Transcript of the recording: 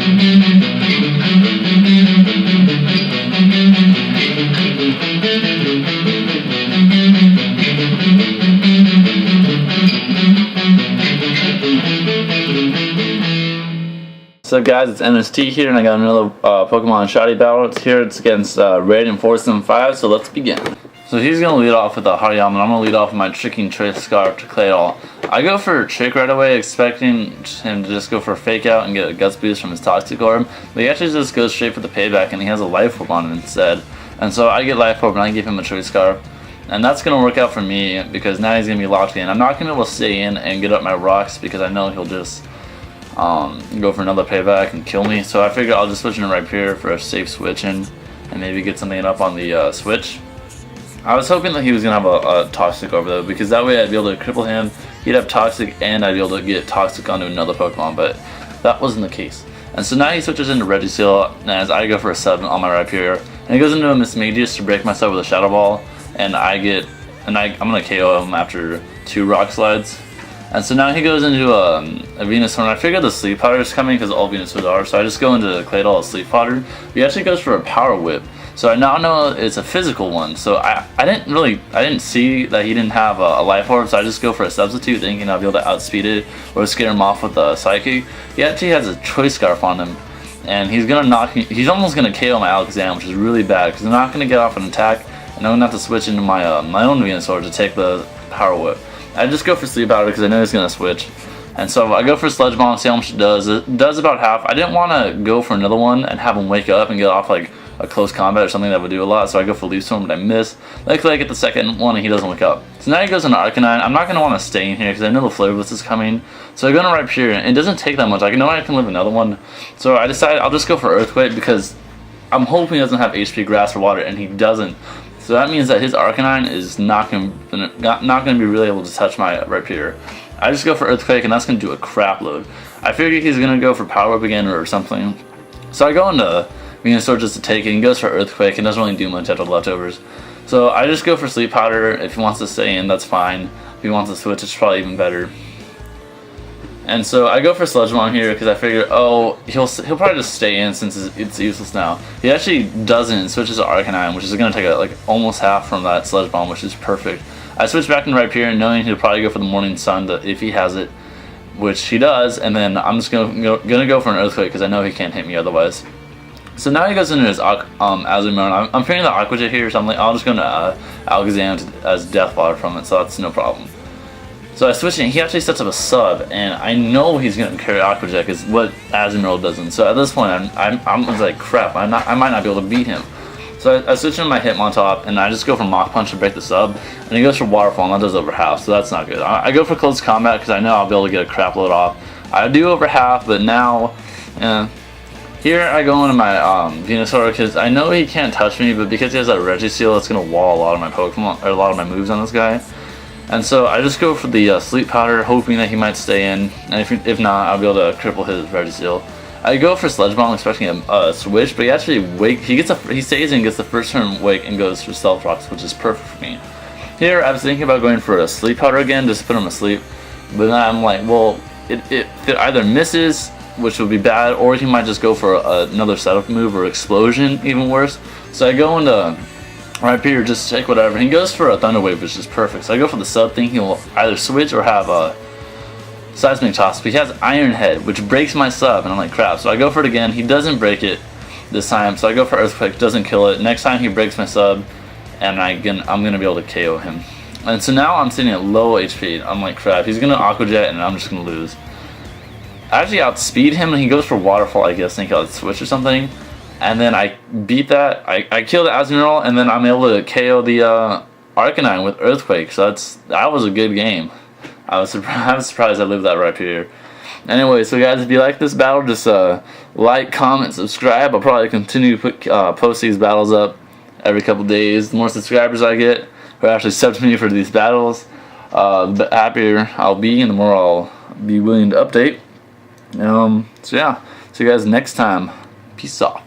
What's up guys, it's NST here and I got another Pokemon Shoddy battle. It's here, it's against Raiden475, so let's begin. So he's going to lead off with a Hariyama, and I'm going to lead off with my Tricking Trace Scarf to Clay All. I go for a Trick right away, expecting him to just go for a Fake Out and get a Guts Boost from his Toxic Orb, but he actually just goes straight for the Payback and he has a Life Orb on him instead. And so I get Life Orb and I give him a Trace Scarf. And that's going to work out for me because now he's going to be locked in. I'm not going to be able to stay in and get up my rocks because I know he'll just go for another Payback and kill me. So I figure I'll just switch in right here for a safe switch in and maybe get something up on the switch. I was hoping that he was going to have a Toxic Orb though, because that way I'd be able to cripple him, he'd have Toxic, and I'd be able to get Toxic onto another Pokemon, but that wasn't the case. And so now he switches into Regisail as I go for a 7 on my Rhyperior, and he goes into a Mismagius to break myself with a Shadow Ball, and I'm going to KO him after 2 Rock Slides. And so now he goes into a Venusaur, and I figure the Sleep Powder is coming because all Venusaurs are, so I just go into Claydol Sleep Powder. He actually goes for a Power Whip, so I now know it's a physical one. So I didn't see that he didn't have a Life Orb, so I just go for a Substitute, thinking I'll be able to outspeed it or scare him off with a Psychic. He actually has a Choice Scarf on him, and he's almost gonna KO my Alakazam, which is really bad because I'm not gonna get off an attack, and I'm gonna have to switch into my my own Venusaur to take the Power Whip. I just go for Sleep Powder because I know he's going to switch. And so I go for Sludge Bomb and see how much it does. It does about half. I didn't want to go for another one and have him wake up and get off like a close combat or something that would do a lot. So I go for Leaf Storm, but I miss. Luckily I get the second one and he doesn't wake up. So now he goes into Arcanine. I'm not going to want to stay in here because I know the Flare Blitz is coming. So I go into Rhyperior. It doesn't take that much. I know I can live another one. So I decided I'll just go for Earthquake because I'm hoping he doesn't have HP, Grass, or Water, and he doesn't. So that means that his Arcanine is not going to be really able to touch my Rhyperior. I just go for Earthquake, and that's going to do a crap load. I figure he's going to go for Power Whip again or something. So I go into Venusaur just to take it. He goes for Earthquake and doesn't really do much after the leftovers. So I just go for Sleep Powder. If he wants to stay in, that's fine. If he wants to switch, it's probably even better. And so I go for Sludge Bomb here because I figure, oh, he'll probably just stay in since it's useless now. He actually doesn't, switches to Arcanine, which is going to take like almost half from that Sludge Bomb, which is perfect. I switch back into Rhyperior knowing he'll probably go for the Morning Sun if he has it, which he does, and then I'm just gonna go for an Earthquake because I know he can't hit me otherwise. So now he goes into his Azumarill. I'm fearing the Aqua Jet here or something. I'll just go into Alakazam as Death Water from it, so that's no problem. So I switch in, he actually sets up a sub, and I know he's going to carry Aqua Jet because what Azumarill doesn't. So at this point, I'm like, crap, I might not be able to beat him. So I switch in my Hitmontop, and I just go for Mach Punch to break the sub, and he goes for Waterfall, and that does over half, so that's not good. I go for Close Combat because I know I'll be able to get a crap load off. I do over half, but now, here I go into my Venusaur because I know he can't touch me, but because he has that Regisail, it's going to wall a lot of my Pokemon, or a lot of my moves on this guy. And so I just go for the Sleep Powder, hoping that he might stay in, and if not, I'll be able to cripple his Regisail. I go for Sludge Bomb, expecting a switch, but he actually he stays in, gets the first turn wake, and goes for Stealth Rocks, which is perfect for me. Here, I was thinking about going for a Sleep Powder again, just to put him asleep, but then I'm like, well, it either misses, which would be bad, or he might just go for another setup move, or Explosion, even worse. So I go into Rhyperior, just take whatever. He goes for a Thunder Wave, which is perfect. So I go for the sub thing. He'll either switch or have a Seismic Toss. But he has Iron Head, which breaks my sub, and I'm like, crap. So I go for it again. He doesn't break it this time. So I go for Earthquake, doesn't kill it. Next time he breaks my sub, and I'm gonna be able to KO him. And so now I'm sitting at low HP. I'm like, crap. He's gonna Aqua Jet, and I'm just gonna lose. I actually outspeed him, and he goes for Waterfall. I guess think I'll switch or something. And then I beat that, I killed the Azumarill, and then I'm able to KO the Arcanine with Earthquake, so that was a good game. I was surprised I lived that right here. Anyway, so guys, if you like this battle, just like, comment, subscribe. I'll probably continue to post these battles up every couple days. The more subscribers I get who actually sub to me for these battles, the happier I'll be, and the more I'll be willing to update. So yeah, see you guys next time. Peace off.